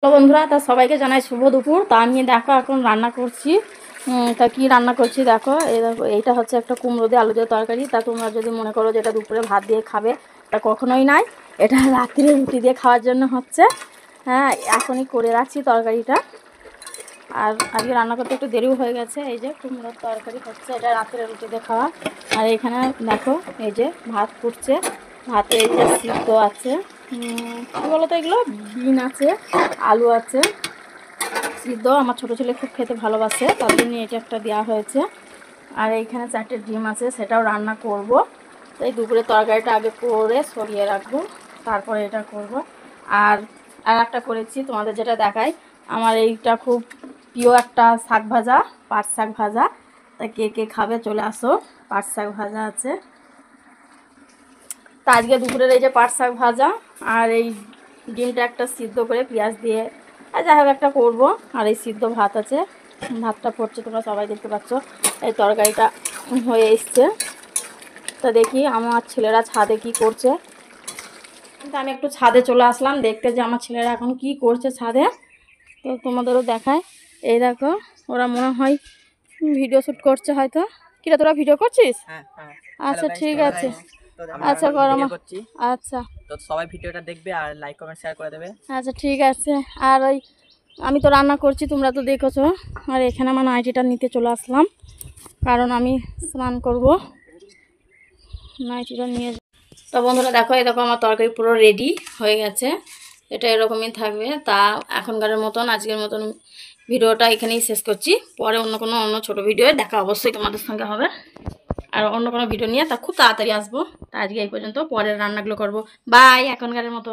তো বন্ধুরা, তা সবাইকে জানাই শুভ দুপুর। তা আমি দেখো এখন রান্না করছি। তা কি রান্না করছি দেখো, এই দেখো, এইটা হচ্ছে একটা কুমড়ো দিয়ে আলু দিয়ে তরকারি। তা তোমরা যদি মনে করো যে এটা দুপুরে ভাত দিয়ে খাবে, তা কখনোই নাই, এটা রাত্রে রুটি দিয়ে খাওয়ার জন্য হচ্ছে। হ্যাঁ, এখনই করে রাখছি তরকারিটা। আর আজকে রান্না করতে একটু দেরিও হয়ে গেছে। এই যে কুমড়োর তরকারি হচ্ছে, এটা রাত্রে রুটি দিয়ে খাওয়া। আর এখানে দেখো এই যে ভাত ফুটছে, ভাতে এই যে সিদ্ধ আছে, কী বলো তো এগুলো, বিন আছে, আলু আছে সিদ্ধ। আমার ছোটো ছেলে খুব খেতে ভালোবাসে, তার জন্য এটা একটা দেওয়া হয়েছে। আর এইখানে 4টে ডিম আছে, সেটাও রান্না করব। তাই দুপুরে তরকারিটা আগে করে সরিয়ে রাখবো, তারপরে এটা করব। আর একটা করেছি তোমাদের, যেটা দেখাই, আমার এইটা খুব প্রিয় একটা শাক ভাজা, পাট শাক ভাজা। তা কে কে খাবে চলে আসো। পাট শাক ভাজা আছে। তা আজকে দুপুরের এই যে পাট শাক ভাজা আর এই ডিমটা একটা সিদ্ধ করে পেঁয়াজ দিয়ে আর যাই হোক একটা করবো। আর এই সিদ্ধ ভাত আছে, ভাতটা পড়ছে, তোমরা সবাই দেখতে পাচ্ছ। এই তরকারিটা হয়ে এসছে। তা দেখি আমার ছেলেরা ছাদে কি করছে। কিন্তু আমি একটু ছাদে চলে আসলাম দেখতে যে আমার ছেলেরা এখন কি করছে ছাদে। তো তোমাদেরও দেখায়। এই দেখো, ওরা মনে হয় ভিডিও শ্যুট করছে হয়তো। কিরা, তোরা ভিডিও করছিস? আচ্ছা ঠিক আছে, আচ্ছা করো। আচ্ছা, তো সবাই ভিডিওটা দেখবে আর লাইক কমেন্ট শেয়ার করে দেবে। আচ্ছা ঠিক আছে। আর ওই আমি তো রান্না করছি, তোমরা তো দেখেছো। আর এখানে আমার নাইটিটা নিতে চলে আসলাম, কারণ আমি স্নান করব। নাইটিটা নিয়ে, তো বন্ধুরা দেখো, এই দেখো আমার তরকারি পুরো রেডি হয়ে গেছে। এটা এরকমই থাকবে। তা এখনকারের মতন, আজকের মতন ভিডিওটা এখানেই শেষ করছি। পরে অন্য ছোট ভিডিও দেখা অবশ্যই তোমাদের সঙ্গে হবে। আর অন্য কোনো ভিডিও নিয়ে তা খুব তাড়াতাড়ি আসবো। তা আজকে এই পর্যন্ত, পরের রান্নাগুলো করব। বাই, এখনকারের মতো।